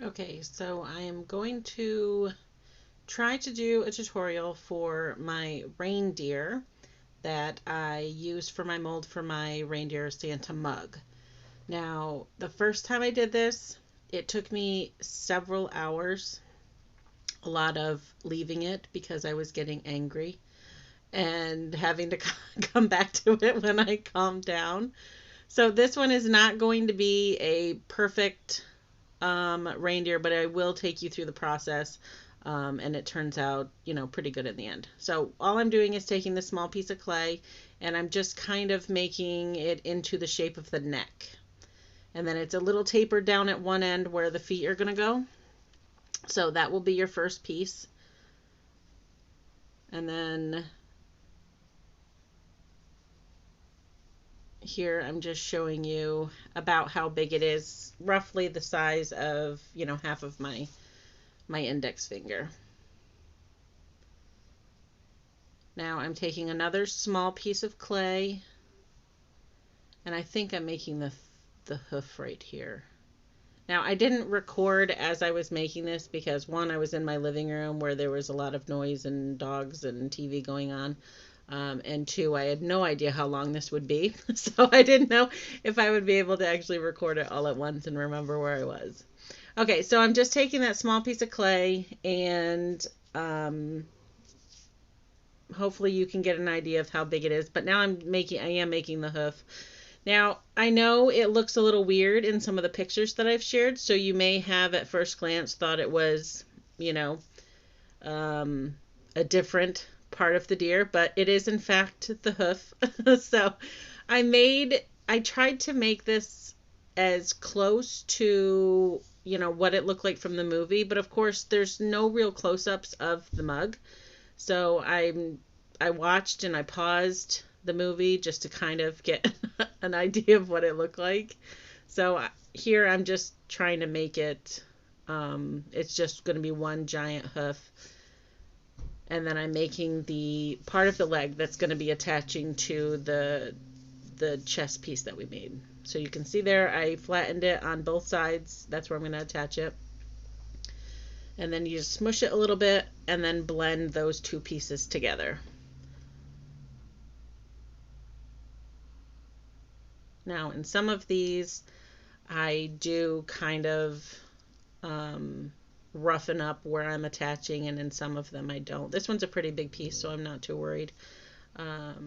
Okay, so I am going to try to do a tutorial for my reindeer that I use for my mold for my reindeer Santa mug. Now, the first time I did this, it took me several hours, a lot of leaving it because I was getting angry and having to come back to it when I calmed down. So this one is not going to be a perfect reindeer, but I will take you through the process. And it turns out, pretty good in the end. So all I'm doing is taking this small piece of clay and I'm just kind of making it into the shape of the neck. And then it's a little tapered down at one end where the feet are going to go. So that will be your first piece. And then here I'm just showing you about how big it is, roughly the size of, half of my index finger. Now I'm taking another small piece of clay, and I think I'm making the hoof right here. Now I didn't record as I was making this because one, I was in my living room where there was a lot of noise and dogs and TV going on. And two, I had no idea how long this would be. So I didn't know if I would be able to actually record it all at once and remember where I was. Okay, so I'm just taking that small piece of clay and hopefully you can get an idea of how big it is. But now I am making the hoof. Now, I know it looks a little weird in some of the pictures that I've shared, so you may have at first glance thought it was, um, a different part of the deer, but it is in fact the hoof. So I tried to make this as close to, what it looked like from the movie, but of course there's no real close-ups of the mug. So I watched and I paused the movie just to kind of get an idea of what it looked like. So here I'm just trying to make it, it's just going to be one giant hoof. And then I'm making the part of the leg that's going to be attaching to the chest piece that we made. So you can see there, I flattened it on both sides. That's where I'm going to attach it. And then you just smush it a little bit and then blend those two pieces together. Now, in some of these, I do kind of roughen up where I'm attaching, and in some of them I don't. This one's a pretty big piece, so I'm not too worried about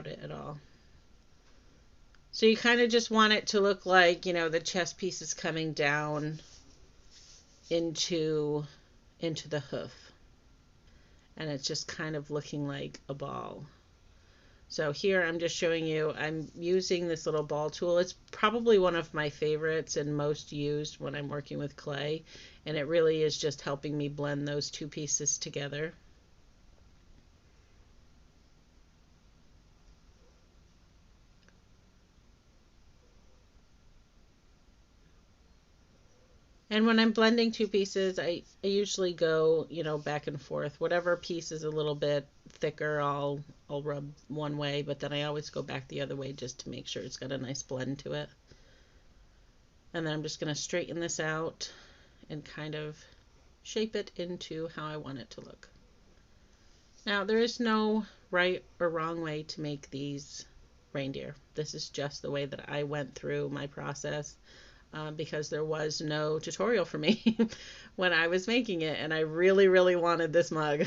it at all. So you kind of just want it to look like, the chest piece is coming down into the hoof. And it's just kind of looking like a ball. So here I'm just showing you, I'm using this little ball tool. It's probably one of my favorites and most used when I'm working with clay. And it really is just helping me blend those two pieces together. And when I'm blending two pieces, I usually go, back and forth. Whatever piece is a little bit thicker, I'll rub one way, but then I always go back the other way just to make sure it's got a nice blend to it. And then I'm just going to straighten this out and kind of shape it into how I want it to look. Now, there is no right or wrong way to make these reindeer. This is just the way that I went through my process. Because there was no tutorial for me when I was making it, and I really, really wanted this mug.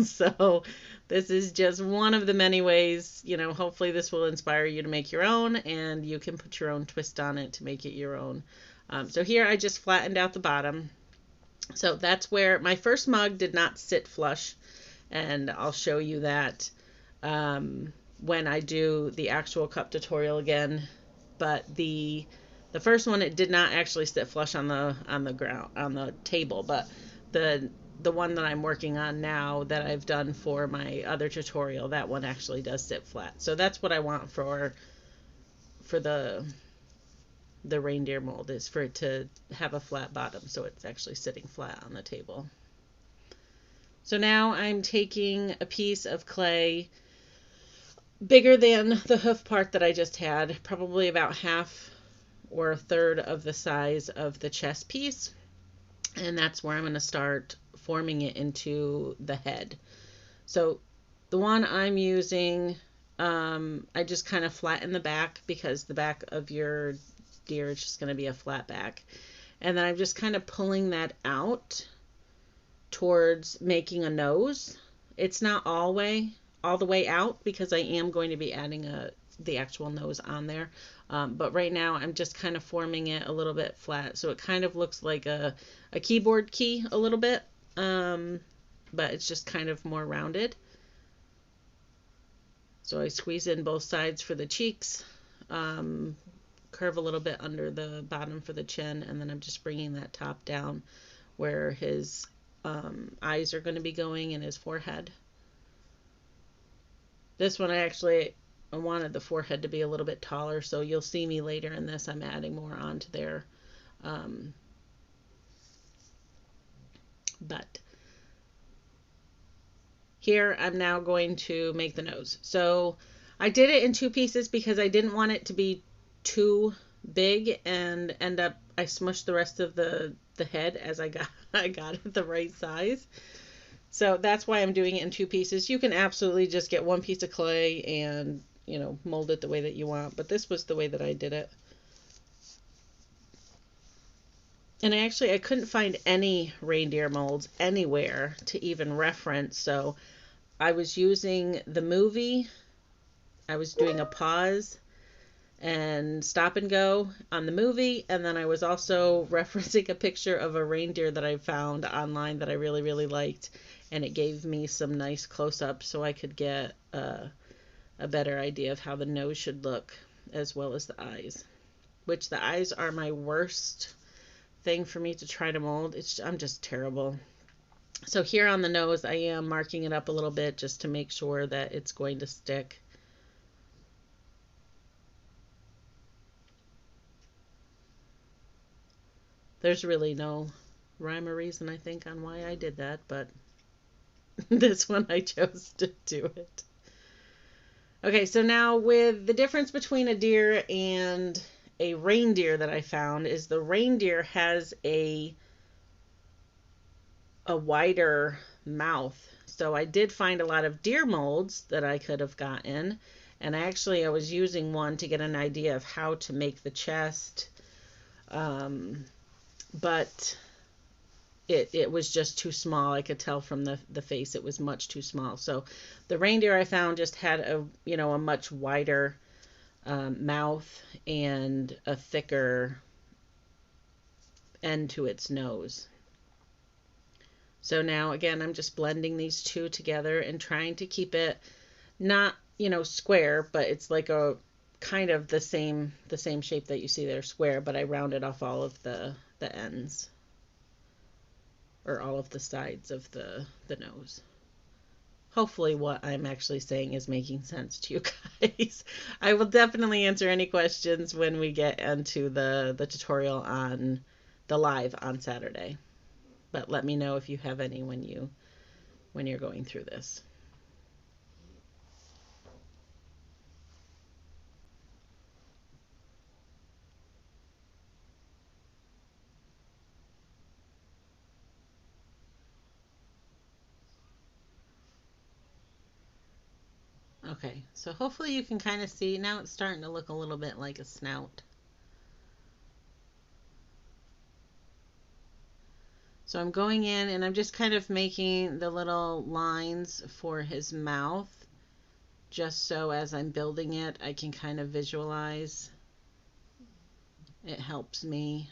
So this is just one of the many ways, hopefully this will inspire you to make your own, and you can put your own twist on it to make it your own. So here I just flattened out the bottom. So that's where my first mug did not sit flush, and I'll show you that when I do the actual cup tutorial again. But the first one, it did not actually sit flush on the ground, on the table, but the one that I'm working on now that I've done for my other tutorial, that one actually does sit flat. So that's what I want for the reindeer mold, is for it to have a flat bottom, so it's actually sitting flat on the table. So now I'm taking a piece of clay bigger than the hoof part that I just had, probably about half or a third of the size of the chest piece. And that's where I'm going to start forming it into the head. So the one I'm using, I just kind of flatten the back because the back of your deer is just going to be a flat back. And then I'm just kind of pulling that out towards making a nose. It's not all the way out because I am going to be adding the actual nose on there. But right now I'm just kind of forming it a little bit flat. So it kind of looks like a keyboard key a little bit. But it's just kind of more rounded. So I squeeze in both sides for the cheeks, curve a little bit under the bottom for the chin, and then I'm just bringing that top down where his eyes are going to be going in his forehead. This one I wanted the forehead to be a little bit taller, so you'll see me later in this. I'm adding more onto there. But here I'm now going to make the nose. So I did it in two pieces because I didn't want it to be too big and I smushed the rest of the head as I got it the right size. So that's why I'm doing it in two pieces. You can absolutely just get one piece of clay and, mold it the way that you want, but this was the way that I did it. And I couldn't find any reindeer molds anywhere to even reference, so I was using the movie. I was doing a pause and stop and go on the movie, and then I was also referencing a picture of a reindeer that I found online that I really, really liked, and it gave me some nice close-ups so I could get a better idea of how the nose should look, as well as the eyes, which the eyes are my worst thing for me to try to mold. I'm just terrible. So here on the nose, I am marking it up a little bit just to make sure that it's going to stick. There's really no rhyme or reason, I think, on why I did that, but this one I chose to do it. Okay, so now with the difference between a deer and a reindeer that I found is the reindeer has a wider mouth. So I did find a lot of deer molds that I could have gotten, and I was using one to get an idea of how to make the chest, but it was just too small. I could tell from the face it was much too small. So the reindeer I found just had a much wider mouth and a thicker end to its nose. So now again I'm just blending these two together and trying to keep it not square, but it's like a kind of the same shape that you see there, square, but I rounded off all of the ends, or all of the sides of the nose. Hopefully what I'm actually saying is making sense to you guys. I will definitely answer any questions when we get into the tutorial on the live on Saturday. But let me know if you have any when you're going through this. Okay, so hopefully you can kind of see. Now it's starting to look a little bit like a snout. So I'm going in and I'm just kind of making the little lines for his mouth, just so as I'm building it, I can kind of visualize. It helps me.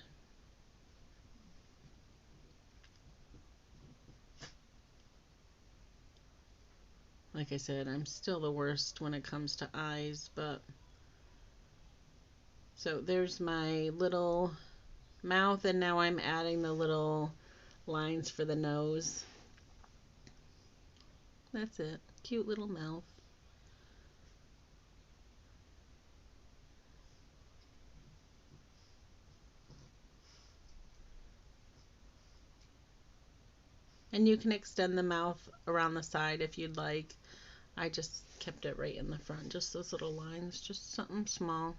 Like I said, I'm still the worst when it comes to eyes, but so there's my little mouth, and now I'm adding the little lines for the nose. That's it. Cute little mouth. And you can extend the mouth around the side if you'd like. I just kept it right in the front, just those little lines, just something small.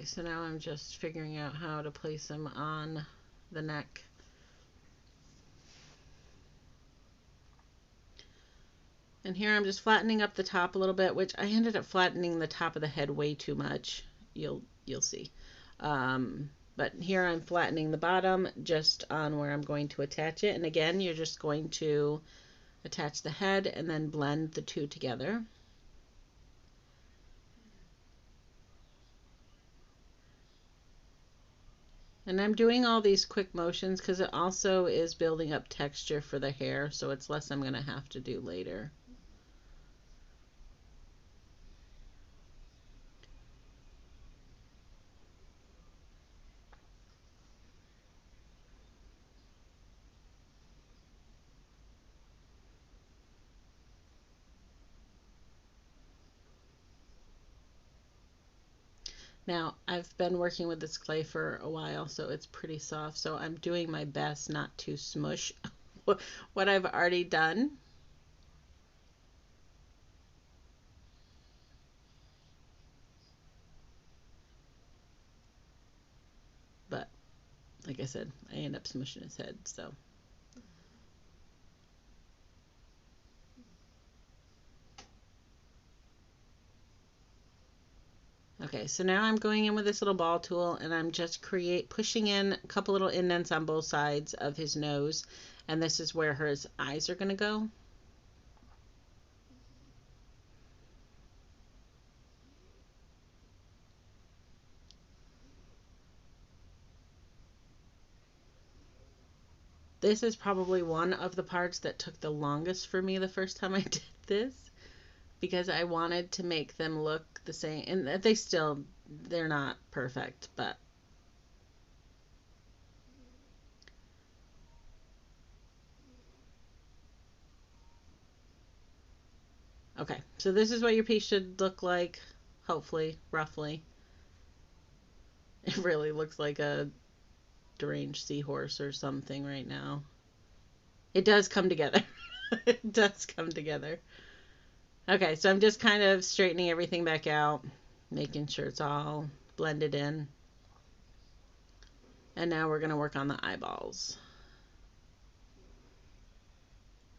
Okay, so now I'm just figuring out how to place them on the neck. And here I'm just flattening up the top a little bit, which I ended up flattening the top of the head way too much. You'll see. But here I'm flattening the bottom just on where I'm going to attach it. And again, you're just going to attach the head and then blend the two together. And I'm doing all these quick motions because it also is building up texture for the hair, so it's less I'm going to have to do later. Now, I've been working with this clay for a while, so it's pretty soft, so I'm doing my best not to smush what I've already done. But, like I said, I end up smushing his head, so. Okay, so now I'm going in with this little ball tool and I'm just pushing in a couple little indents on both sides of his nose, and this is where his eyes are going to go. This is probably one of the parts that took the longest for me the first time I did this, because I wanted to make them look the same, and they're not perfect, but okay, so this is what your piece should look like, hopefully, roughly. It really looks like a deranged seahorse or something right now. It does come together. It does come together. Okay, so I'm just kind of straightening everything back out, making sure it's all blended in. And now we're going to work on the eyeballs.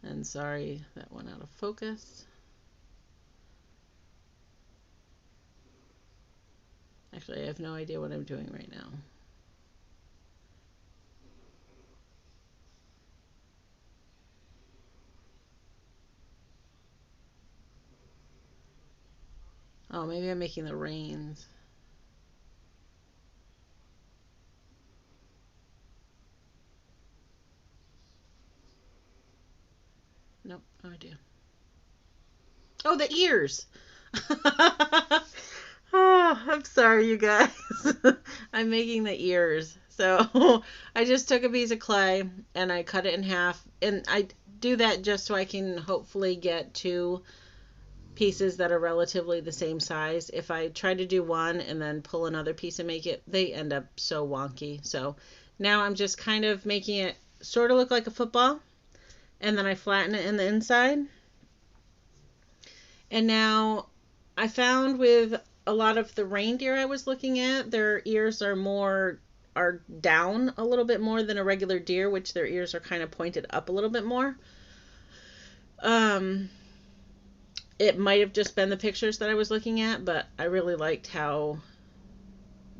And sorry, that went out of focus. Actually, I have no idea what I'm doing right now. Oh, maybe I'm making the reins. Nope, no idea. Oh, the ears! Oh, I'm sorry, you guys. I'm making the ears. So I just took a piece of clay and I cut it in half. And I do that just so I can hopefully get two pieces that are relatively the same size. If I try to do one and then pull another piece and make it, they end up so wonky. So now I'm just kind of making it sort of look like a football. And then I flatten it in the inside. And now I found with a lot of the reindeer I was looking at, their ears are down a little bit more than a regular deer, which their ears are kind of pointed up a little bit more. It might have just been the pictures that I was looking at, but I really liked how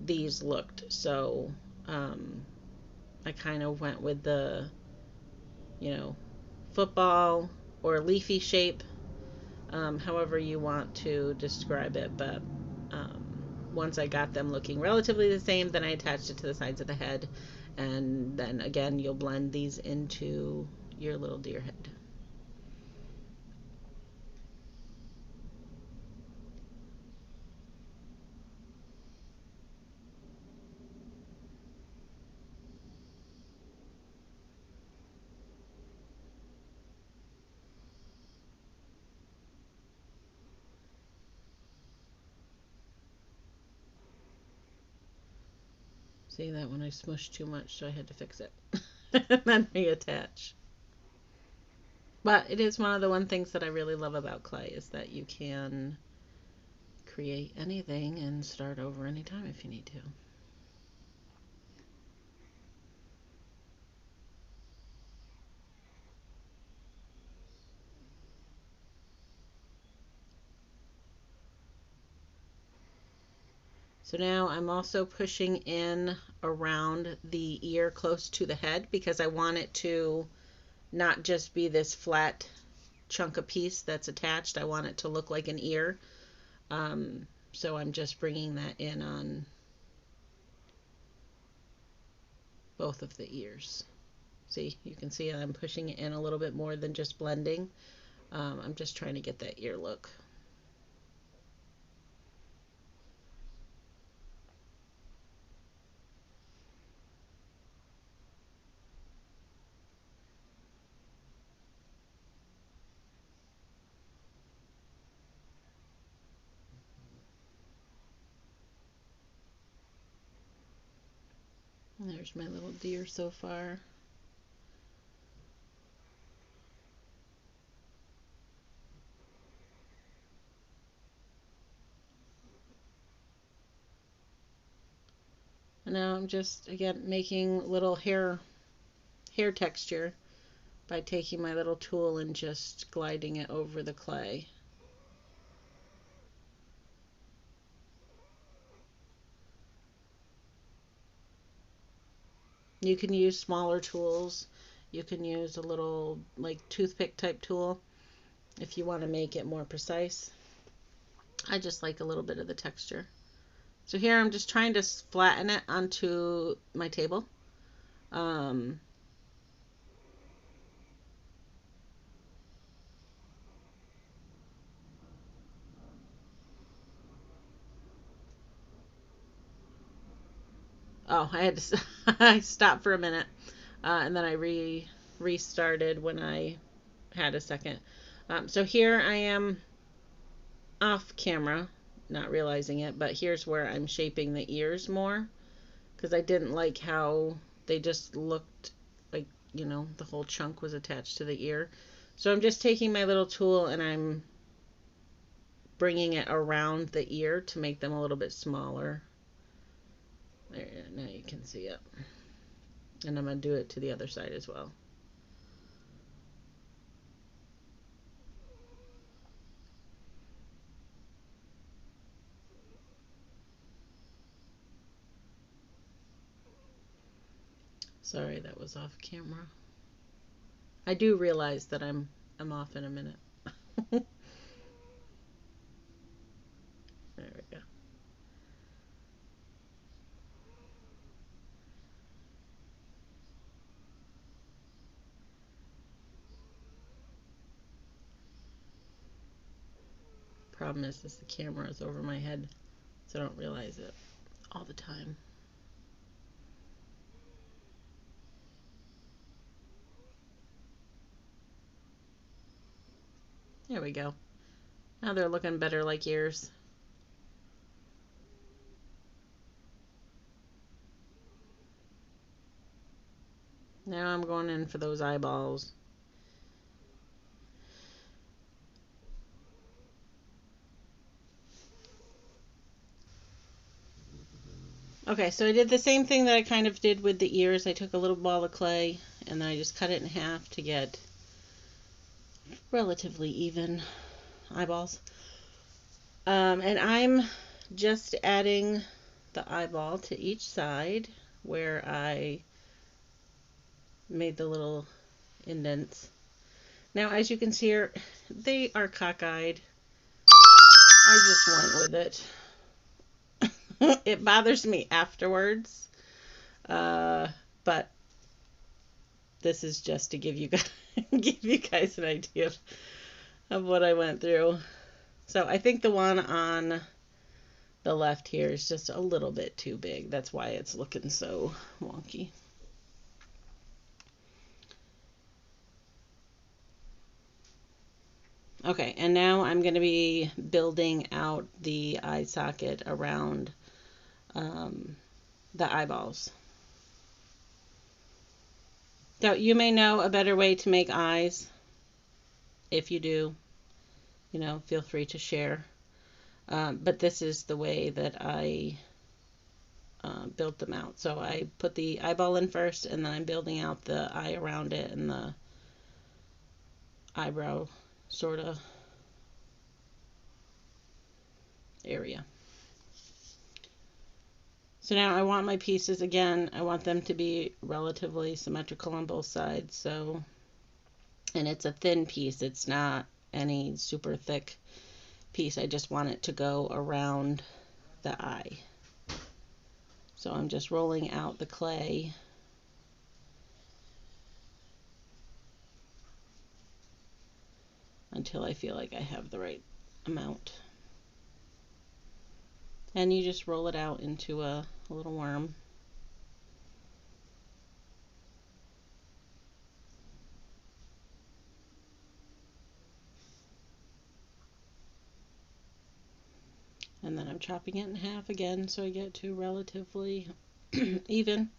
these looked. So I kind of went with the, football or leafy shape, however you want to describe it. But once I got them looking relatively the same, then I attached it to the sides of the head. And then again, you'll blend these into your little deer head. See that when I smushed too much, so I had to fix it. And then reattach. But it is one of the things that I really love about clay is that you can create anything and start over anytime if you need to. So now I'm also pushing in around the ear close to the head because I want it to not just be this flat chunk of piece that's attached. I want it to look like an ear. So I'm just bringing that in on both of the ears. See, you can see I'm pushing it in a little bit more than just blending. I'm just trying to get that ear look. There's my little deer so far. And now I'm just, again, making little hair texture by taking my little tool and just gliding it over the clay. You can use smaller tools. You can use a little like toothpick type tool if you want to make it more precise. I just like a little bit of the texture. So here I'm just trying to flatten it onto my table. Um, oh, I had to I stopped for a minute, and then I restarted when I had a second. So here I am off camera, not realizing it, but here's where I'm shaping the ears more because I didn't like how they just looked like, you know, the whole chunk was attached to the ear. So I'm just taking my little tool and I'm bringing it around the ear to make them a little bit smaller. There, now you can see it. And I'm going to do it to the other side as well. Sorry, that was off camera. I do realize that I'm off in a minute. There we go. Problem is the camera is over my head, so I don't realize it all the time. There we go. Now they're looking better like ears. Now I'm going in for those eyeballs. Okay, so I did the same thing that I kind of did with the ears. I took a little ball of clay and then I just cut it in half to get relatively even eyeballs. And I'm just adding the eyeball to each side where I made the little indents. Now, as you can see here, they are cockeyed. I just went with it. It bothers me afterwards, but this is just to give you guys, give you guys an idea of what I went through. So I think the one on the left here is just a little bit too big. That's why it's looking so wonky. Okay, and now I'm going to be building out the eye socket around the eyeballs. So you may know a better way to make eyes. If you do, you know, feel free to share. But this is the way that I built them out. So I put the eyeball in first, and then I'm building out the eye around it and the eyebrow sort of area. So now I want my pieces, again, I want them to be relatively symmetrical on both sides. So, and it's a thin piece, it's not any super thick piece. I just want it to go around the eye. So I'm just rolling out the clay until I feel like I have the right amount. And you just roll it out into a little worm. And then I'm chopping it in half again so I get to relatively even.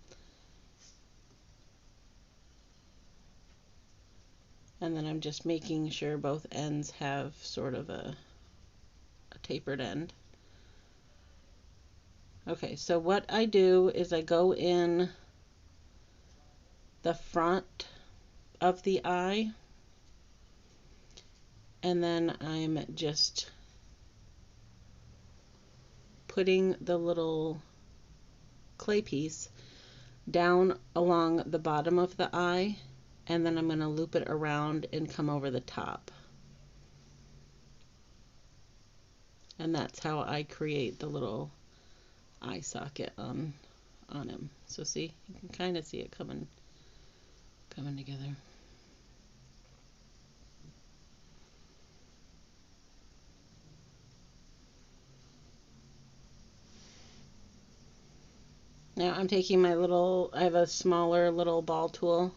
And then I'm just making sure both ends have sort of a tapered end. Okay, so what I do is I go in the front of the eye, and then I'm just putting the little clay piece down along the bottom of the eye, and then I'm going to loop it around and come over the top. And that's how I create the little eye socket on him. So see, you can kind of see it coming together. Now I'm taking my little, I have a smaller little ball tool.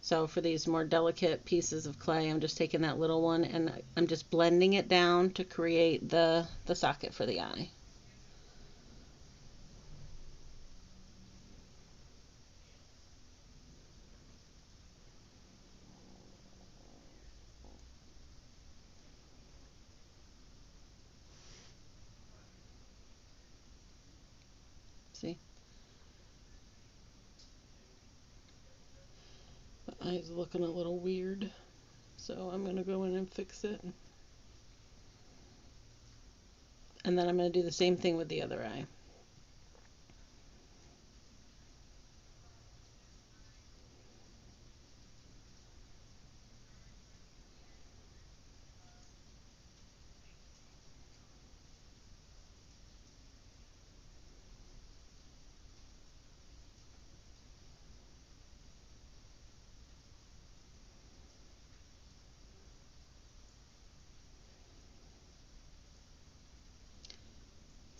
So for these more delicate pieces of clay, I'm just taking that little one and I'm just blending it down to create the socket for the eye. See? The eye's looking a little weird, so I'm going to go in and fix it. And then I'm going to do the same thing with the other eye.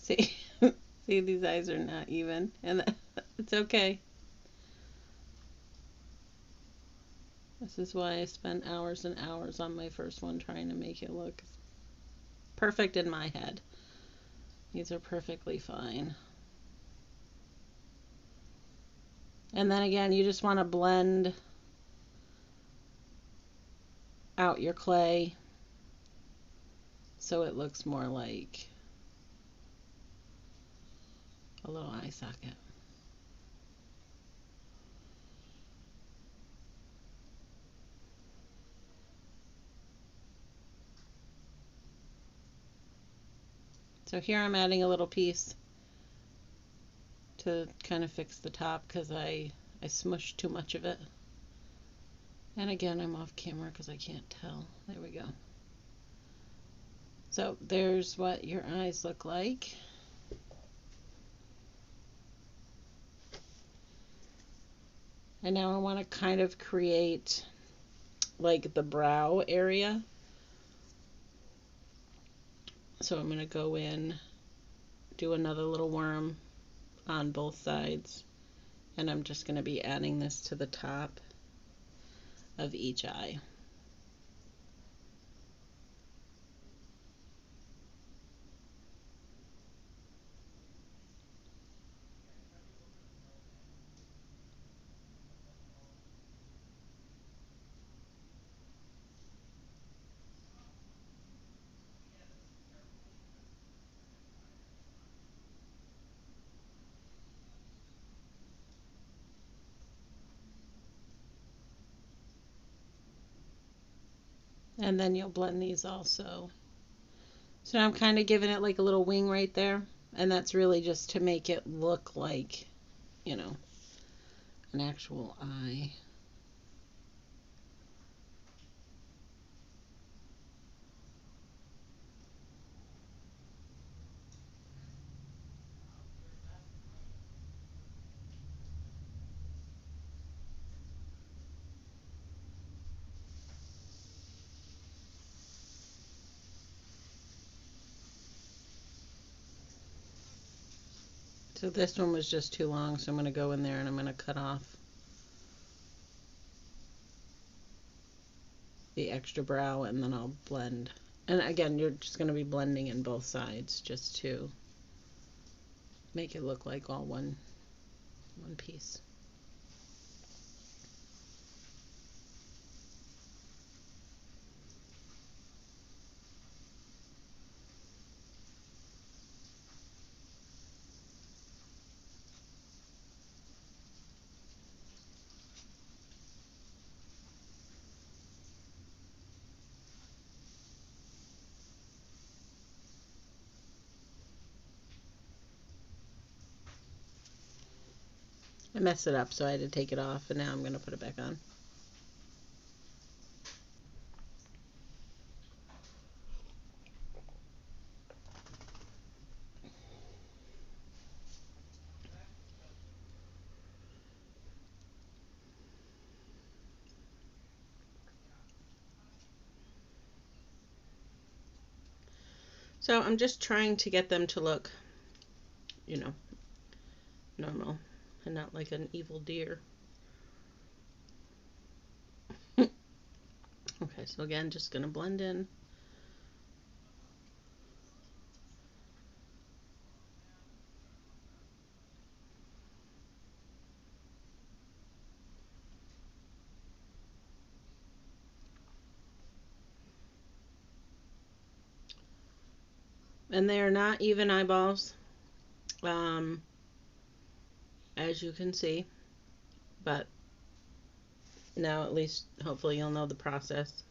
See? See, these eyes are not even, and it's okay. This is why I spent hours and hours on my first one trying to make it look perfect in my head. These are perfectly fine. And then again, you just want to blend out your clay so it looks more like a little eye socket. So here I'm adding a little piece to kind of fix the top because I smushed too much of it. And again, I'm off camera because I can't tell. There we go. So there's what your eyes look like. And now I want to kind of create like the brow area. So I'm going to go in, do another little worm on both sides, and I'm just going to be adding this to the top of each eye. And then you'll blend these also. So now I'm kind of giving it like a little wing right there. And that's really just to make it look like, you know, an actual eye. So this one was just too long, so I'm going to go in there and I'm going to cut off the extra brow and then I'll blend. And again, you're just going to be blending in both sides just to make it look like all one piece. I messed it up, so I had to take it off, and now I'm going to put it back on. So I'm just trying to get them to look, you know, normal and not like an evil deer. Okay, so again, just going to blend in. And they are not even eyeballs, as you can see, but now at least hopefully you'll know the process.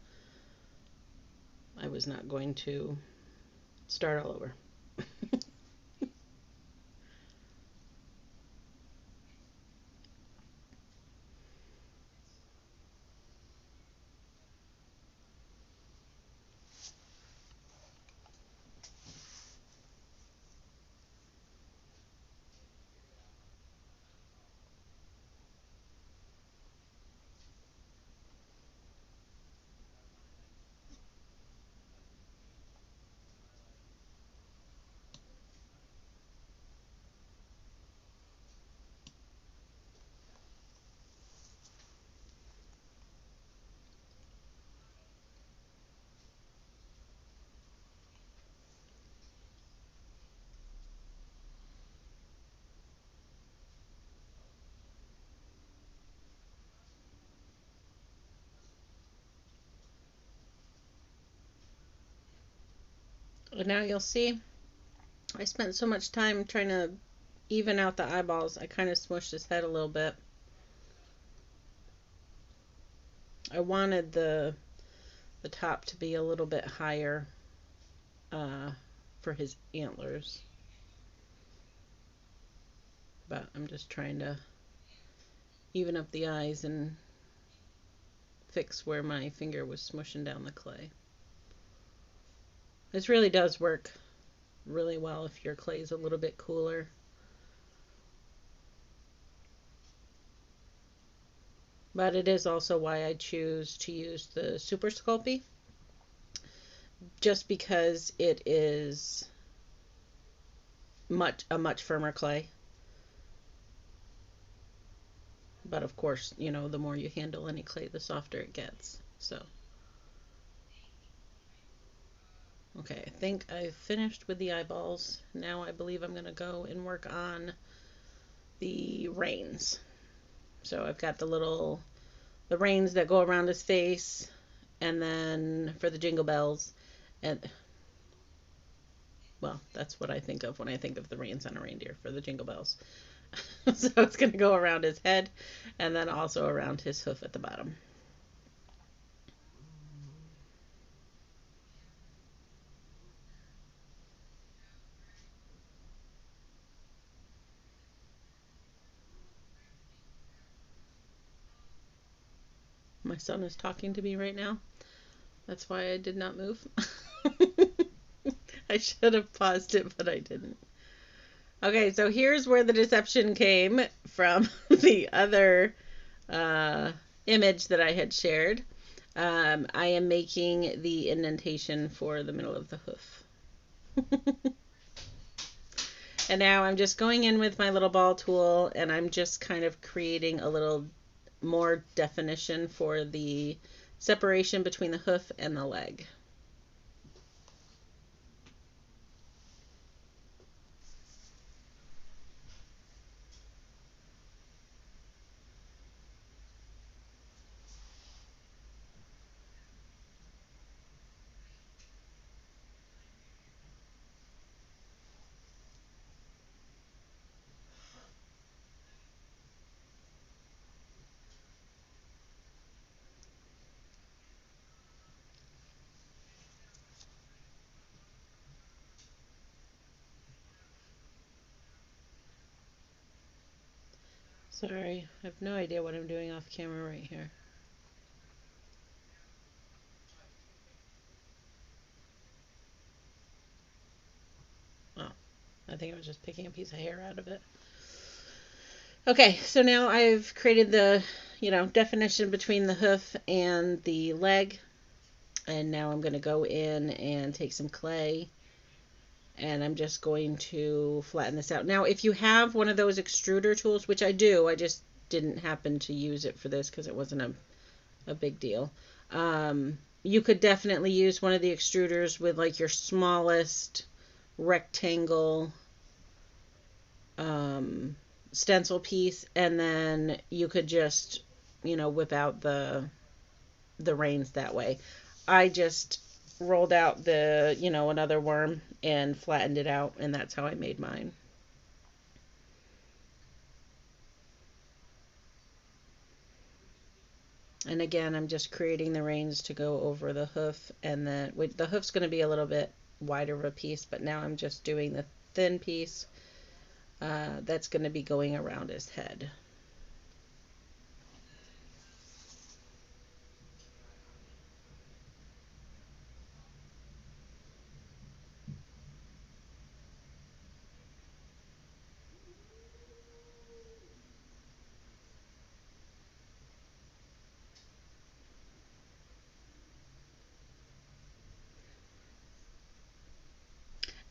I was not going to start all over. And now you'll see I spent so much time trying to even out the eyeballs. I kind of smushed his head a little bit. I wanted the top to be a little bit higher uh, for his antlers. But I'm just trying to even up the eyes and fix where my finger was smushing down the clay. This really does work really well if your clay is a little bit cooler. But it is also why I choose to use the Super Sculpey, just because it is a much firmer clay. But of course, you know, the more you handle any clay, the softer it gets. So, okay, I think I've finished with the eyeballs. Now I believe I'm going to go and work on the reins. So I've got the reins that go around his face, and then for the jingle bells, and well, that's what I think of when I think of the reins on a reindeer, for the jingle bells. So it's going to go around his head and then also around his hoof at the bottom. My son is talking to me right now. That's why I did not move. I should have paused it, but I didn't. Okay, so here's where the deception came from the other image that I had shared. I am making the indentation for the middle of the hoof. And now I'm just going in with my little ball tool and I'm just kind of creating a little more definition for the separation between the hoof and the leg. Sorry, I have no idea what I'm doing off camera right here. Oh, I think I was just picking a piece of hair out of it. Okay, so now I've created the, definition between the hoof and the leg. And now I'm going to go in and take some clay and I'm just going to flatten this out. Now, if you have one of those extruder tools, which I do, I just didn't happen to use it for this because it wasn't a big deal. You could definitely use one of the extruders with like your smallest rectangle stencil piece, and then you could just, whip out the reins that way. I just rolled out the, another worm and flattened it out, and that's how I made mine. And again, I'm just creating the reins to go over the hoof, and then the hoof's going to be a little bit wider of a piece, but now I'm just doing the thin piece that's going to be going around his head.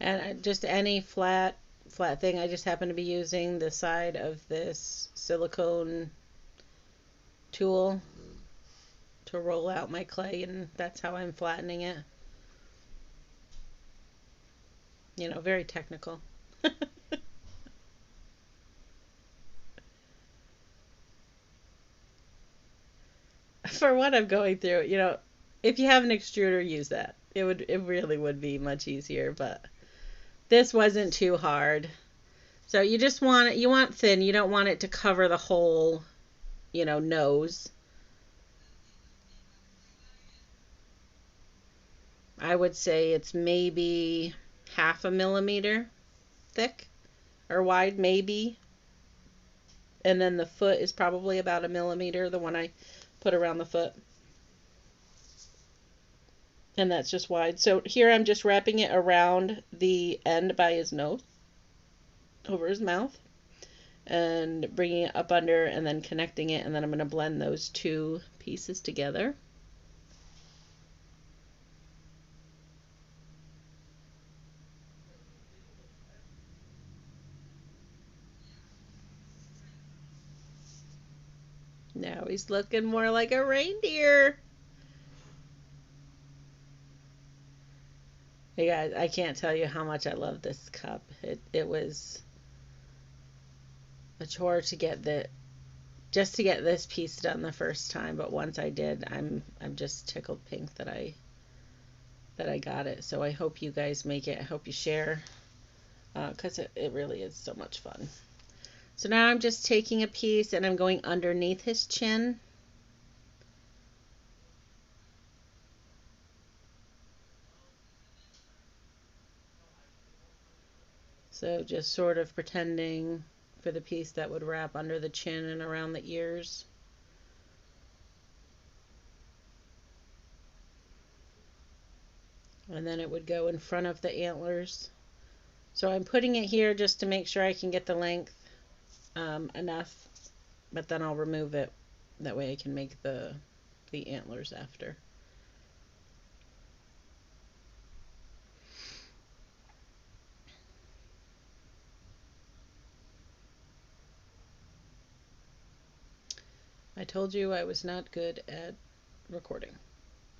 And just any flat thing, I just happen to be using the side of this silicone tool to roll out my clay, and that's how I'm flattening it. Very technical. For what I'm going through, if you have an extruder, use that. It really would be much easier, but this wasn't too hard. So you want thin, you don't want it to cover the whole, nose. I would say it's maybe half a millimeter thick or wide, maybe. And then the foot is probably about a millimeter, the one I put around the foot. And that's just wide. So here I'm just wrapping it around the end by his nose, over his mouth, and bringing it up under and then connecting it, and then I'm going to blend those two pieces together. Now he's looking more like a reindeer. Hey guys, I can't tell you how much I love this cup. It was a chore to get this piece done the first time, but once I did, I'm just tickled pink that I got it. So I hope you guys make it. I hope you share, because it really is so much fun. So now I'm just taking a piece and I'm going underneath his chin. So just sort of pretending for the piece that would wrap under the chin and around the ears. And then it would go in front of the antlers. So I'm putting it here just to make sure I can get the length enough, but then I'll remove it. That way I can make the antlers after. I told you I was not good at recording.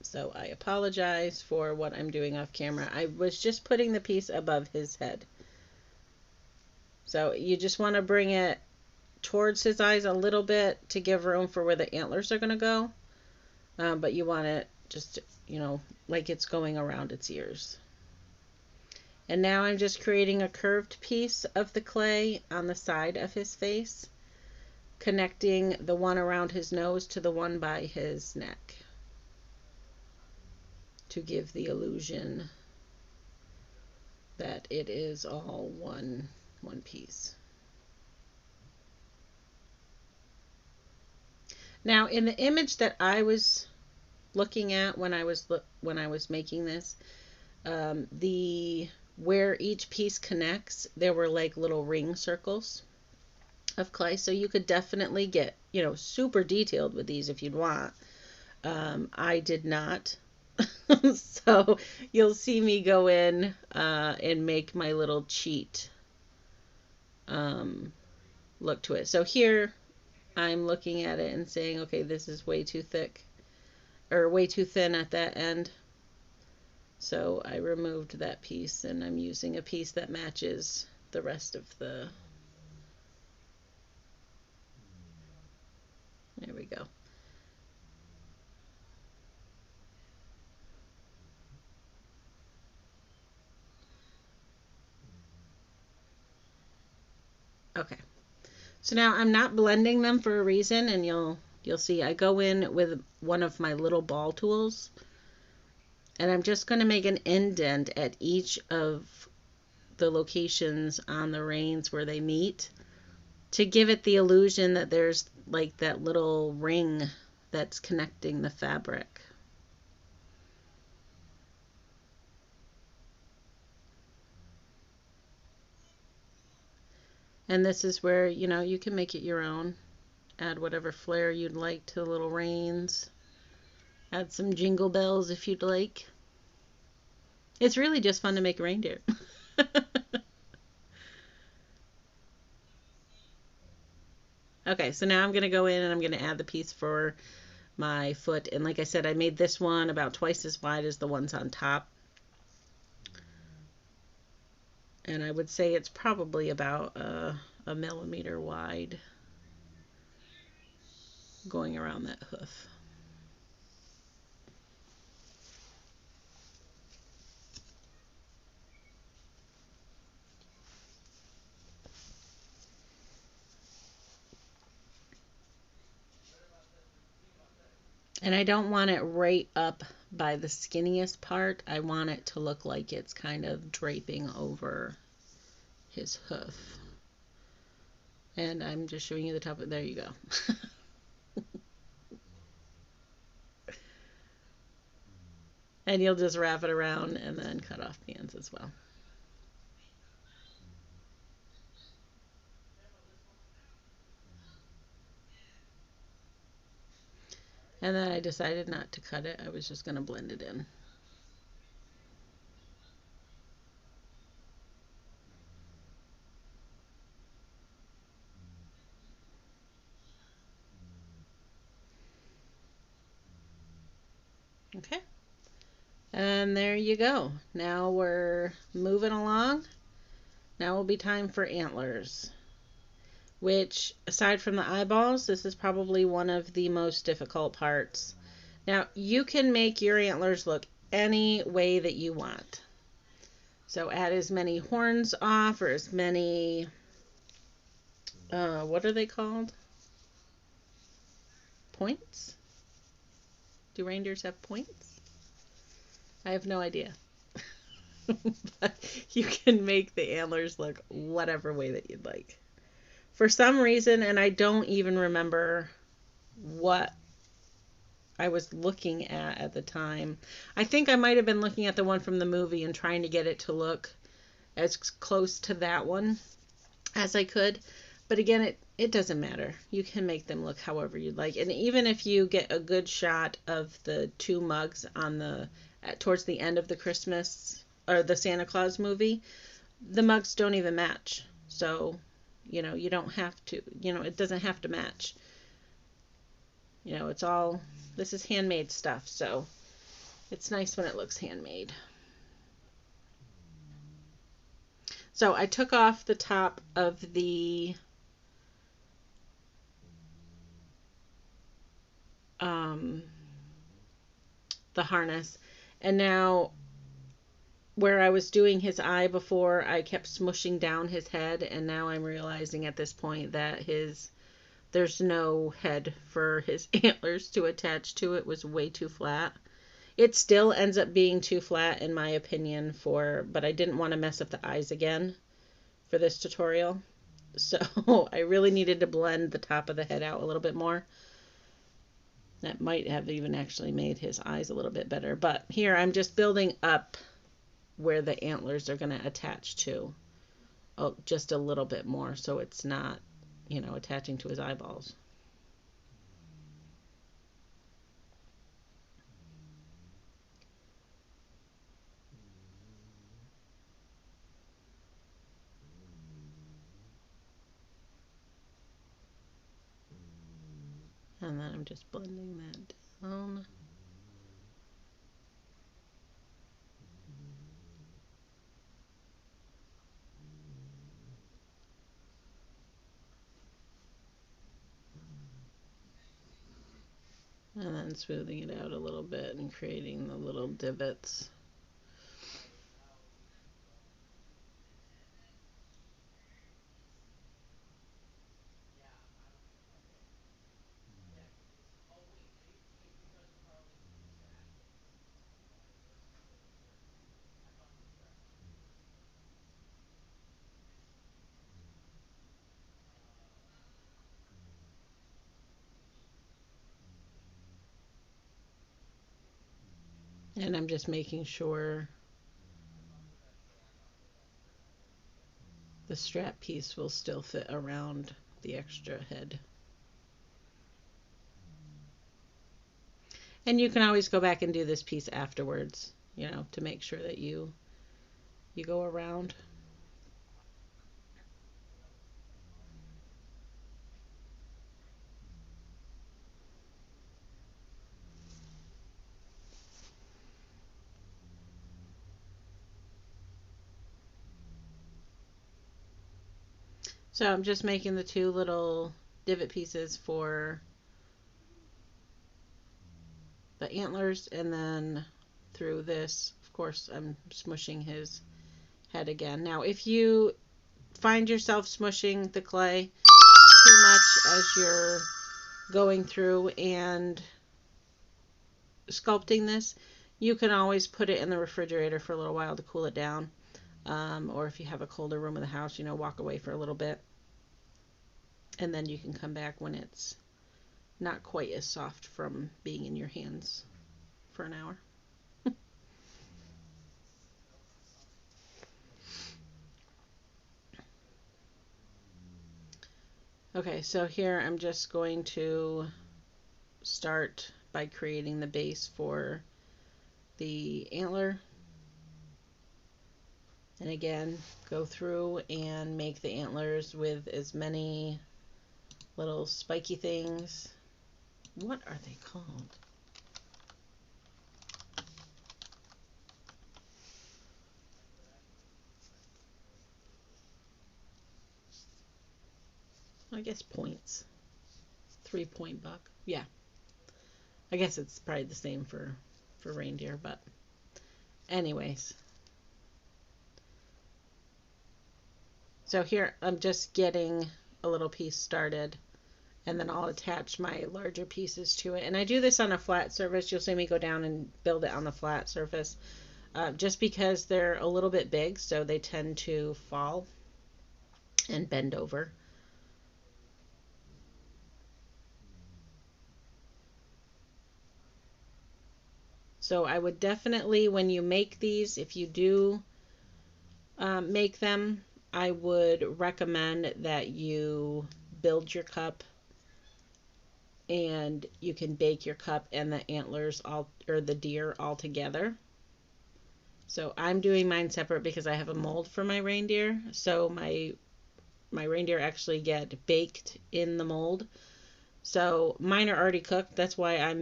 So I apologize for what I'm doing off camera. I was just putting the piece above his head. So you just want to bring it towards his eyes a little bit to give room for where the antlers are going to go. But you want it just, like it's going around its ears. And now I'm just creating a curved piece of the clay on the side of his face, connecting the one around his nose to the one by his neck to give the illusion that it is all one piece. Now, in the image that I was looking at when I was making this, where each piece connects, there were like little ring circles of clay. So you could definitely get, super detailed with these if you'd want. I did not. So you'll see me go in and make my little cheat look to it. So here I'm looking at it and saying, okay, this is way too thick or way too thin at that end. So I removed that piece and I'm using a piece that matches the rest of the. There we go. Okay. So now I'm not blending them for a reason, and you'll see I go in with one of my little ball tools, and I'm just going to make an indent at each of the locations on the reins where they meet to give it the illusion that there's like that little ring that's connecting the fabric. And this is where, you can make it your own. Add whatever flair you'd like to the little reins. Add some jingle bells if you'd like. It's really just fun to make reindeer. Okay, so now I'm going to go in and I'm going to add the piece for my foot. And like I said, I made this one about twice as wide as the ones on top. And I would say it's probably about a millimeter wide going around that hoof. And I don't want it right up by the skinniest part. I want it to look like it's kind of draping over his hoof. And I'm just showing you the top of, there you go. And you'll just wrap it around and then cut off the ends as well. And then I decided not to cut it. I was just going to blend it in. Okay. And there you go. Now we're moving along. Now will be time for antlers, which aside from the eyeballs, this is probably one of the most difficult parts. Now you can make your antlers look any way that you want. So add as many horns off or as many, what are they called? Points? Do reindeers have points? I have no idea. But you can make the antlers look whatever way that you'd like. For some reason, and I don't even remember what I was looking at the time. I think I might have been looking at the one from the movie and trying to get it to look as close to that one as I could. But again, it doesn't matter. You can make them look however you'd like. And even if you get a good shot of the two mugs on the towards the end of the Christmas or the Santa Claus movie, the mugs don't even match. So, you don't have to, it doesn't have to match. It's all, this is handmade stuff, so it's nice when it looks handmade. So I took off the top of the harness, and now where I was doing his eye before, I kept smushing down his head, and now I'm realizing at this point that there's no head for his antlers to attach to. It was way too flat. It still ends up being too flat in my opinion but I didn't want to mess up the eyes again for this tutorial. So I really needed to blend the top of the head out a little bit more. That might have even actually made his eyes a little bit better. But here I'm just building up where the antlers are going to attach to. Oh, just a little bit more so it's not, attaching to his eyeballs. And then I'm just blending that down. And then smoothing it out a little bit and creating the little divots. And I'm just making sure the strap piece will still fit around the extra head. And you can always go back and do this piece afterwards, to make sure that you go around. So I'm just making the two little divot pieces for the antlers, and then through this, of course, I'm smushing his head again. Now, if you find yourself smushing the clay too much as you're going through and sculpting this, you can always put it in the refrigerator for a little while to cool it down. Or if you have a colder room in the house, walk away for a little bit. And then you can come back when it's not quite as soft from being in your hands for an hour. Okay, so here I'm just going to start by creating the base for the antler. And again, go through and make the antlers with as many little spiky things. What are they called? I guess points. 3-point buck. Yeah. I guess it's probably the same for reindeer, but anyways. So here I'm just getting a little piece started, and then I'll attach my larger pieces to it. And I do this on a flat surface. You'll see me go down and build it on the flat surface, just because they're a little bit big, so they tend to fall and bend over. So I would definitely, when you make these, if you do make them, I would recommend that you build your cup, and you can bake your cup and the antlers all, or the deer all together. So I'm doing mine separate because I have a mold for my reindeer. So my reindeer actually get baked in the mold. So mine are already cooked. That's why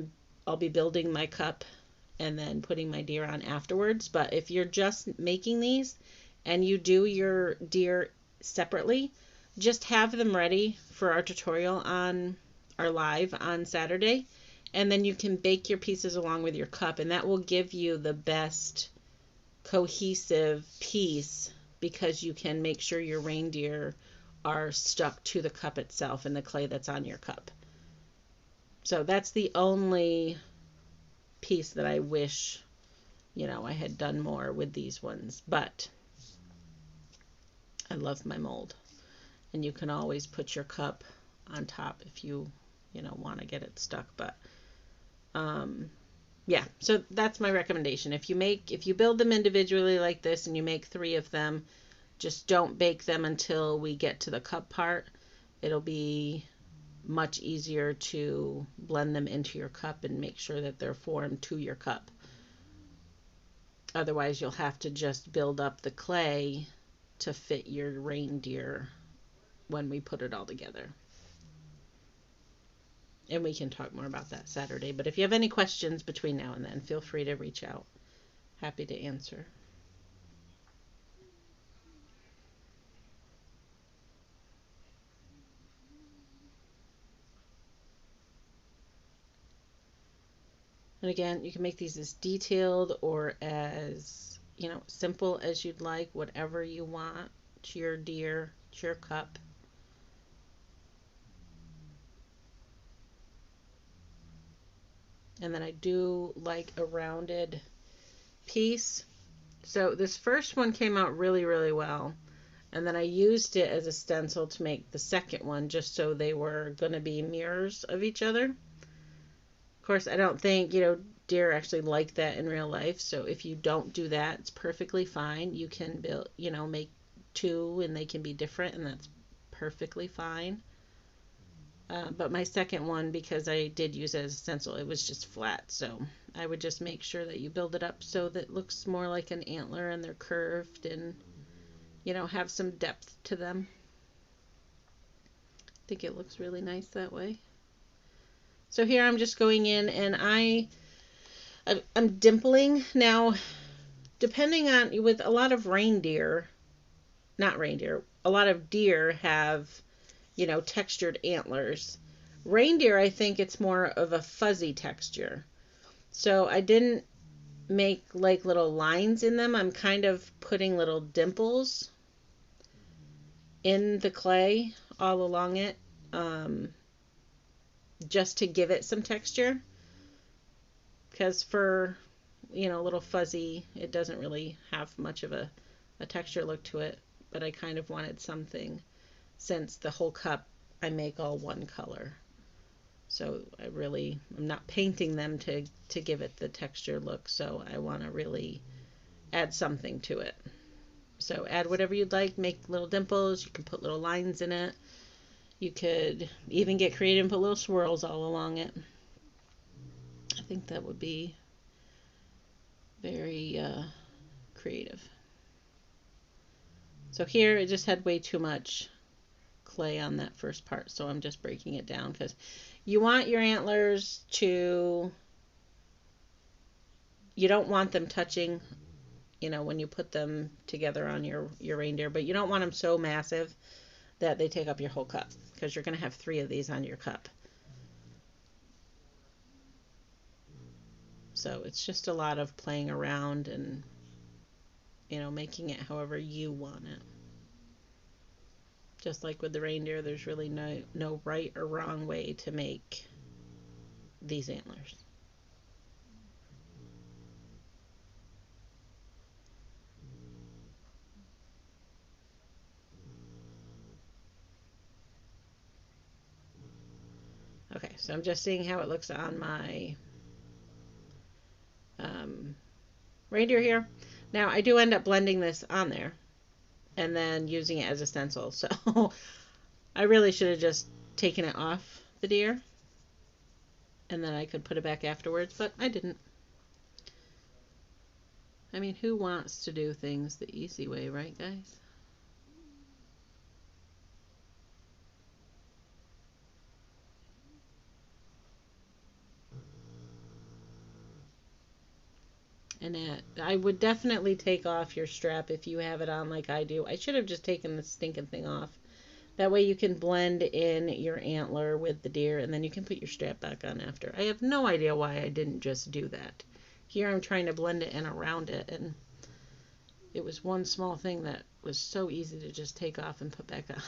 I'll be building my cup and then putting my deer on afterwards. But if you're just making these and you do your deer separately, just have them ready for our tutorial on our live on Saturday, and then you can bake your pieces along with your cup, and that will give you the best cohesive piece, because you can make sure your reindeer are stuck to the cup itself and the clay that's on your cup. So that's the only piece that I wish, I had done more with these ones, but I love my mold. And you can always put your cup on top if you want to get it stuck. But yeah, so that's my recommendation. If you build them individually like this and you make 3 of them, just don't bake them until we get to the cup part. It'll be much easier to blend them into your cup and make sure that they're formed to your cup. Otherwise, you'll have to just build up the clay to fit your reindeer when we put it all together. And we can talk more about that Saturday. But if you have any questions between now and then, feel free to reach out. Happy to answer. And again, you can make these as detailed or as, simple as you'd like, whatever you want to your deer, to your cup. And then I do like a rounded piece. So this first one came out really, really well. And then I used it as a stencil to make the second one, just so they were going to be mirrors of each other. Of course, I don't think, deer actually like that in real life. So if you don't do that, it's perfectly fine. You can build, make 2 and they can be different, and that's perfectly fine. But my second one, because I did use it as a stencil, it was just flat. So I would just make sure that you build it up so that it looks more like an antler and they're curved and, have some depth to them. I think it looks really nice that way. So here I'm just going in and I'm dimpling. Now, depending on, with a lot of reindeer, not reindeer, a lot of deer have, textured antlers. Reindeer, I think it's more of a fuzzy texture. So I didn't make like little lines in them. I'm kind of putting little dimples in the clay all along it, just to give it some texture. Because for, a little fuzzy, it doesn't really have much of a texture look to it. But I kind of wanted something, since the whole cup I make all one color. So I'm not painting them to give it the texture look. So I want to really add something to it. So add whatever you'd like. Make little dimples. You can put little lines in it. You could even get creative and put little swirls all along it. I think that would be very creative. So here it just had way too much clay on that first part, so I'm just breaking it down, because you want your antlers to, you don't want them touching, when you put them together on your reindeer, but you don't want them so massive that they take up your whole cup, because you're going to have 3 of these on your cup. So it's just a lot of playing around and, making it however you want it. Just like with the reindeer, there's really no right or wrong way to make these antlers. Okay, so I'm just seeing how it looks on my reindeer here. Now I do end up blending this on there and then using it as a stencil. So I really should have just taken it off the deer and then I could put it back afterwards, but I didn't. I mean, who wants to do things the easy way, right, guys? And I would definitely take off your strap if you have it on like I do. I should have just taken the stinking thing off. That way you can blend in your antler with the deer and then you can put your strap back on after. I have no idea why I didn't just do that. Here I'm trying to blend it in around it, and it was one small thing that was so easy to just take off and put back on.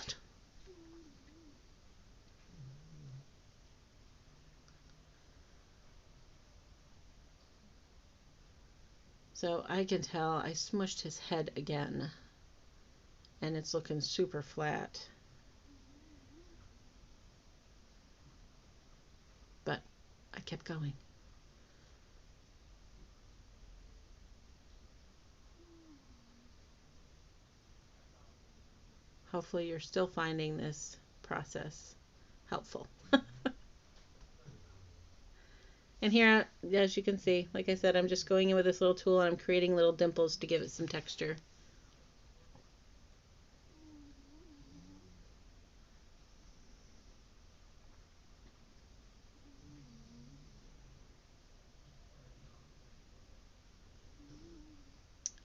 So I can tell I smushed his head again and it's looking super flat. But I kept going. Hopefully you're still finding this process helpful. And here, as you can see, like I said, I'm just going in with this little tool and I'm creating little dimples to give it some texture.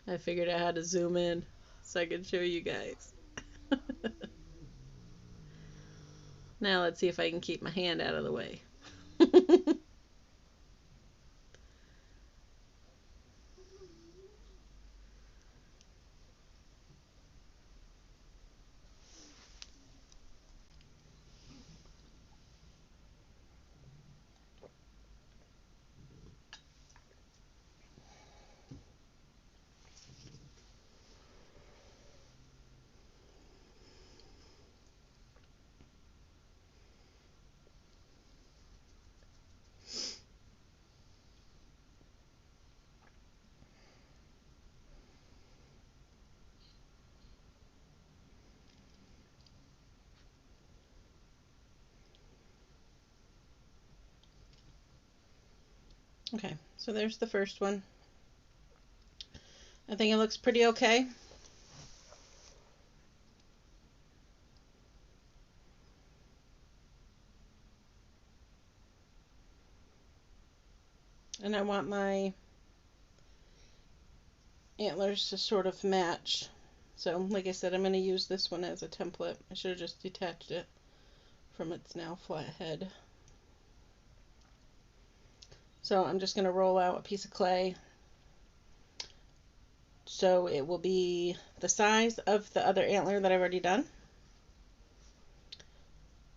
I figured out how to zoom in so I can show you guys. Now let's see if I can keep my hand out of the way. Okay, so there's the first one. I think it looks pretty okay. And I want my antlers to sort of match. So, like I said, I'm going to use this one as a template. I should have just detached it from its now flat head. So I'm just going to roll out a piece of clay so it will be the size of the other antler that I've already done.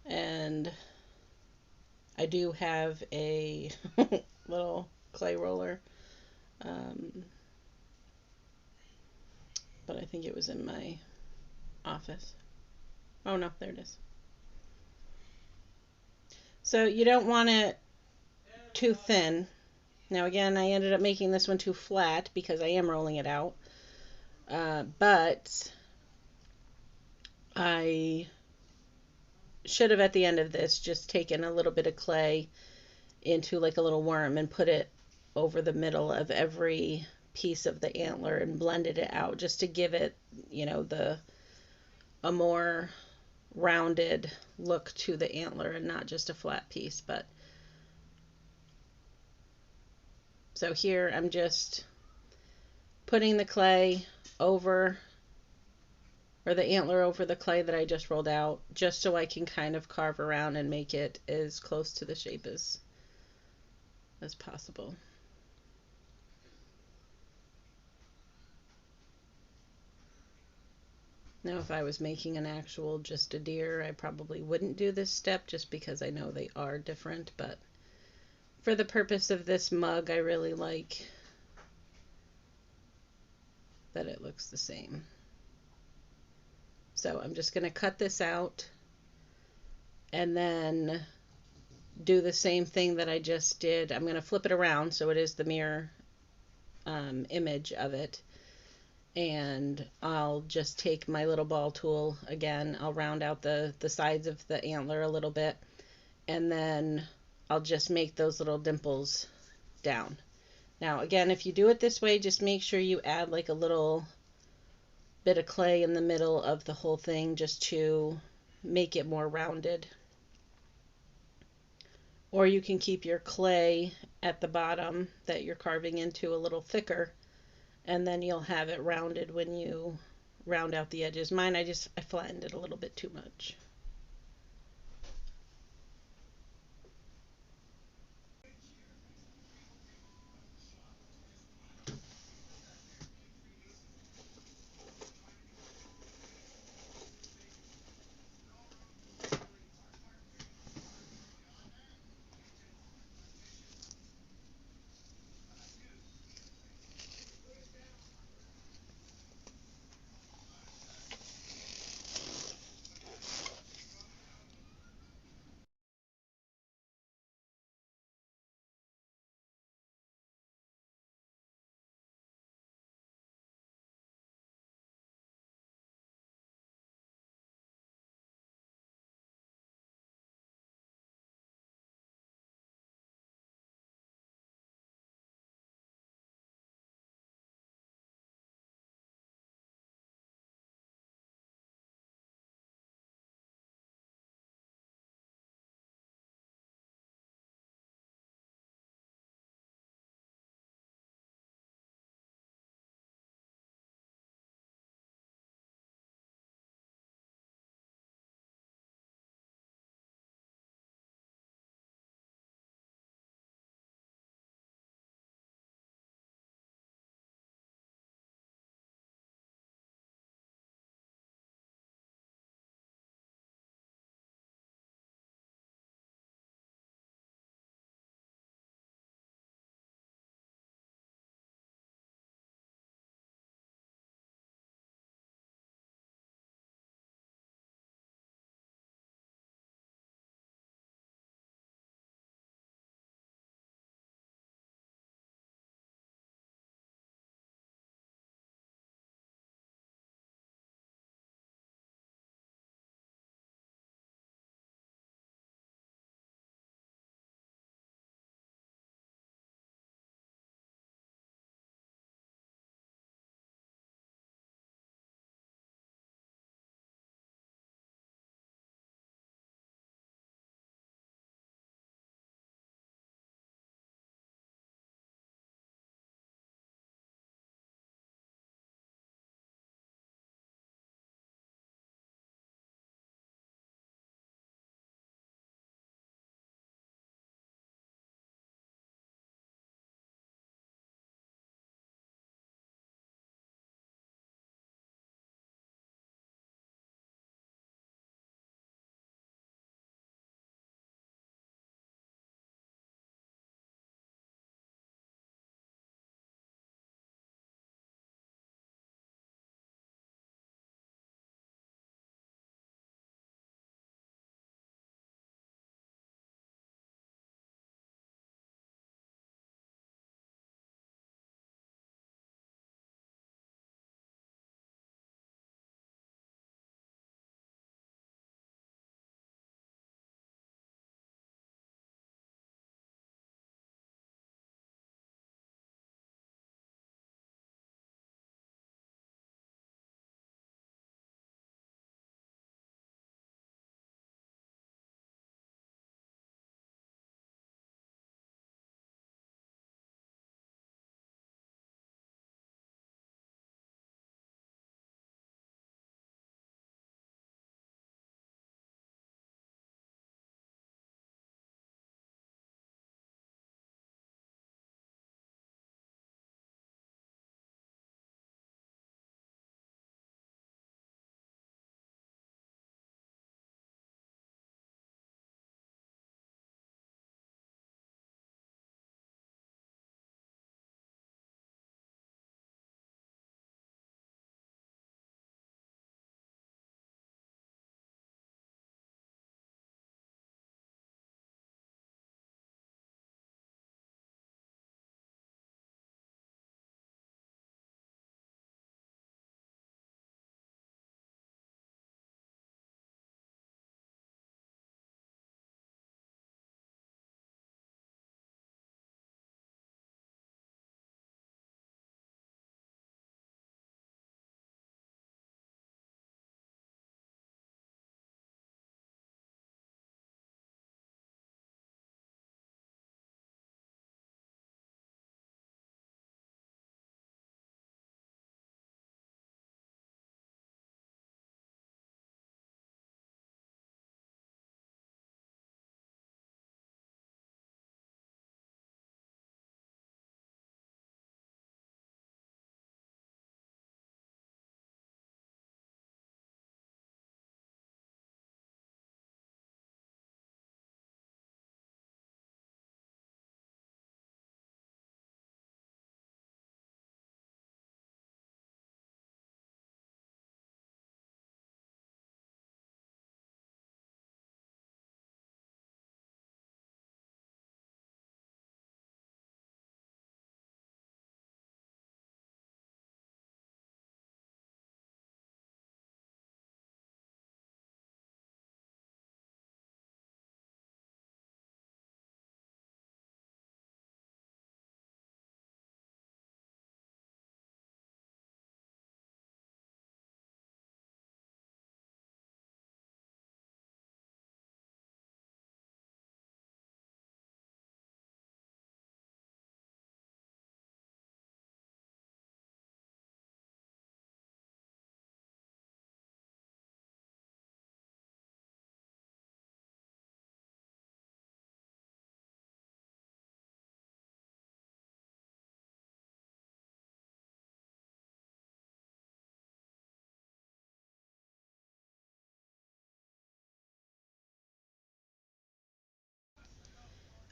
And I do have a little clay roller, but I think it was in my office. Oh no, there it is. So you don't want it too thin. Now again, I ended up making this one too flat because I am rolling it out. But I should have at the end of this just taken a little bit of clay into like a little worm and put it over the middle of every piece of the antler and blended it out just to give it, you know, a more rounded look to the antler and not just a flat piece. But so here I'm just putting the clay over, or the antler over the clay that I just rolled out, just so I can kind of carve around and make it as close to the shape as possible. Now if I was making an actual just a deer, I probably wouldn't do this step just because I know they are different, but for the purpose of this mug, I really like that it looks the same. So I'm just going to cut this out and then do the same thing that I just did. I'm going to flip it around so it is the mirror image of it. And I'll just take my little ball tool again. I'll round out the sides of the antler a little bit, and then I'll just make those little dimples down. Now, again, if you do it this way, just make sure you add like a little bit of clay in the middle of the whole thing just to make it more rounded. Or you can keep your clay at the bottom that you're carving into a little thicker, and then you'll have it rounded when you round out the edges. Mine, I flattened it a little bit too much.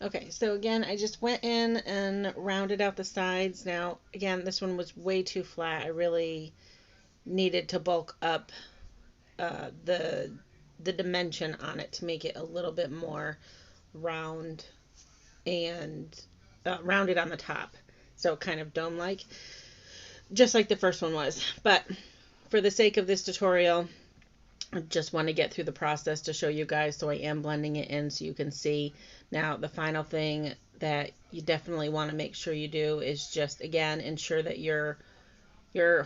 Okay, so again, I just went in and rounded out the sides. Now, again, this one was way too flat. I really needed to bulk up the dimension on it to make it a little bit more round and rounded on the top, so kind of dome like, just like the first one was. But for the sake of this tutorial, I just want to get through the process to show you guys, so I am blending it in so you can see. Now, the final thing that you definitely want to make sure you do is just, again, ensure that your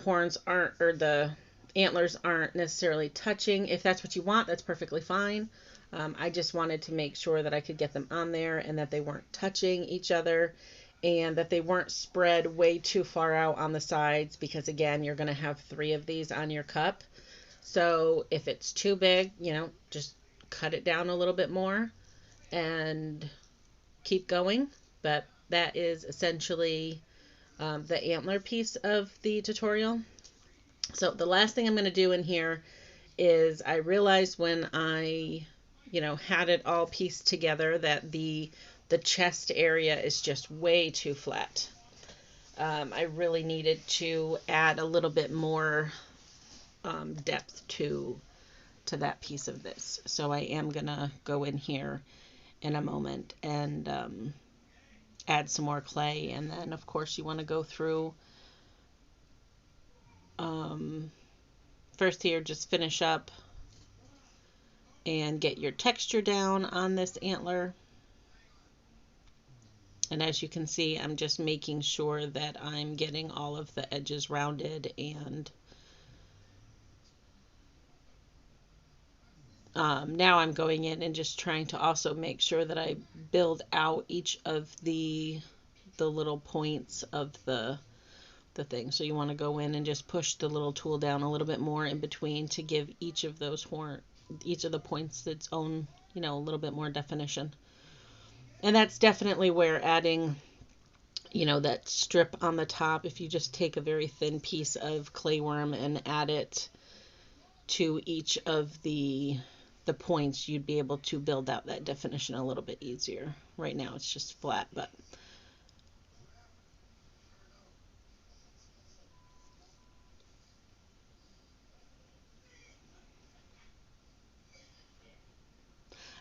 horns aren't, or the antlers aren't necessarily touching. If that's what you want, that's perfectly fine. I just wanted to make sure that I could get them on there and that they weren't touching each other and that they weren't spread way too far out on the sides, because again, you're going to have 3 of these on your cup. So if it's too big, just cut it down a little bit more and keep going. But that is essentially the antler piece of the tutorial. So the last thing I'm going to do in here is, I realized when I, had it all pieced together that the chest area is just way too flat. I really needed to add a little bit more depth to that piece of this. So I am gonna go in here in a moment and add some more clay, and then of course you want to go through first here, just finish up and get your texture down on this antler. And as you can see, I'm just making sure that I'm getting all of the edges rounded, and now I'm going in and just trying to also make sure that I build out each of the little points of the thing. So you want to go in and just push the little tool down a little bit more in between to give each of the points its own, a little bit more definition. And that's definitely where adding, that strip on the top, if you just take a very thin piece of clay worm and add it to each of the points, you'd be able to build out that definition a little bit easier. Right now it's just flat, but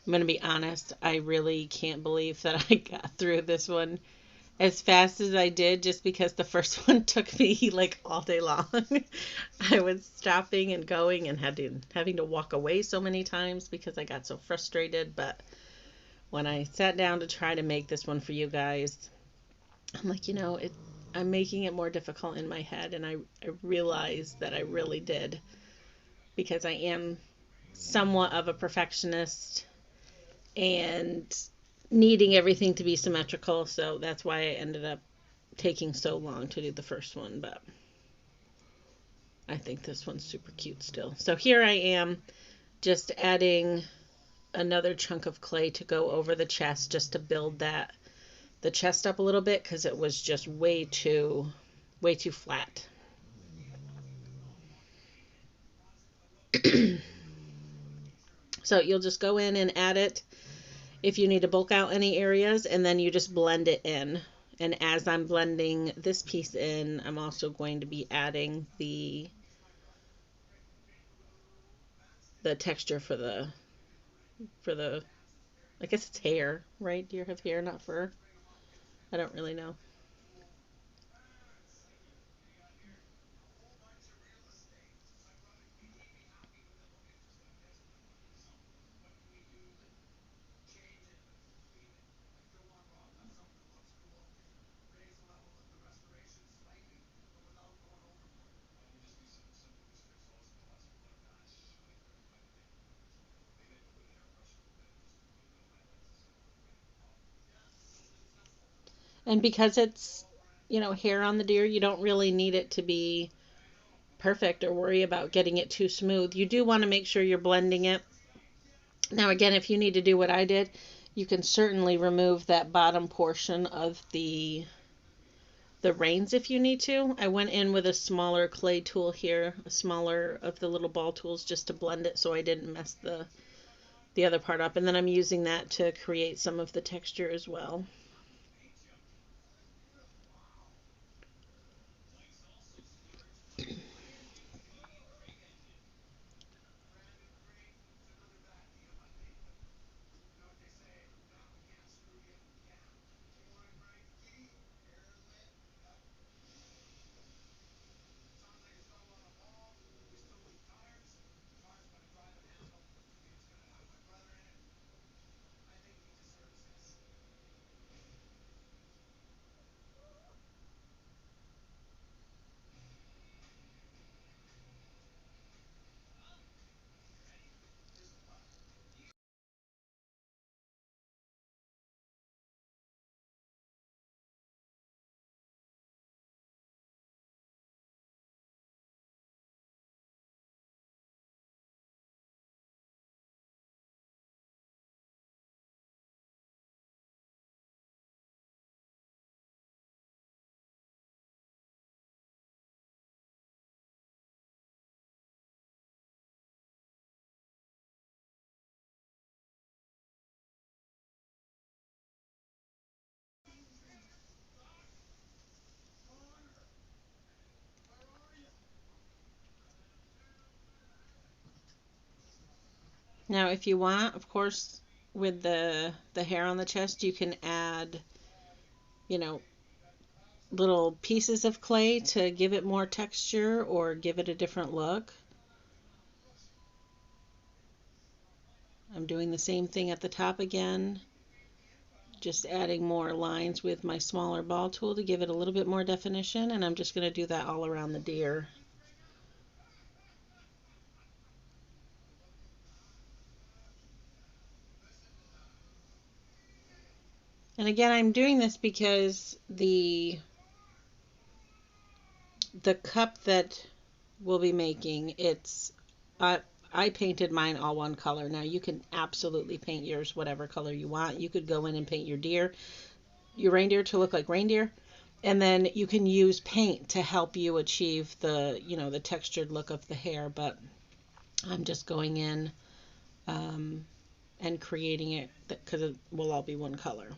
I'm going to be honest, I really can't believe that I got through this one as fast as I did, just because the first one took me like all day long. I was stopping and going and having to walk away so many times because I got so frustrated. But when I sat down to try to make this one for you guys, I'm like, I'm making it more difficult in my head, and I realized that I really did, because I am somewhat of a perfectionist and needing everything to be symmetrical, so that's why I ended up taking so long to do the first one. But I think this one's super cute still. So here I am, just adding another chunk of clay to go over the chest, just to build the chest up a little bit, because it was just way too flat. So you'll just go in and add it if you need to bulk out any areas, and then you just blend it in. And as I'm blending this piece in, I'm also going to be adding the texture for the I guess it's hair, right? Deer have hair, not fur. I don't really know. And because it's, hair on the deer, you don't really need it to be perfect or worry about getting it too smooth. You do want to make sure you're blending it. Now, again, if you need to do what I did, you can certainly remove that bottom portion of the reins if you need to. I went in with a smaller clay tool here, a smaller of the little ball tools, just to blend it so I didn't mess the other part up, and then I'm using that to create some of the texture as well. Now, if you want, of course, with the hair on the chest, you can add, you know, little pieces of clay to give it more texture or give it a different look. I'm doing the same thing at the top again, just adding more lines with my smaller ball tool to give it a little bit more definition, and I'm just going to do that all around the deer. And again, I'm doing this because the cup that we'll be making, it's uh, I painted mine all one color. Now you can absolutely paint yours whatever color you want. You could go in and paint your reindeer to look like reindeer, and then you can use paint to help you achieve the textured look of the hair. But I'm just going in um, and creating it because it will all be one color.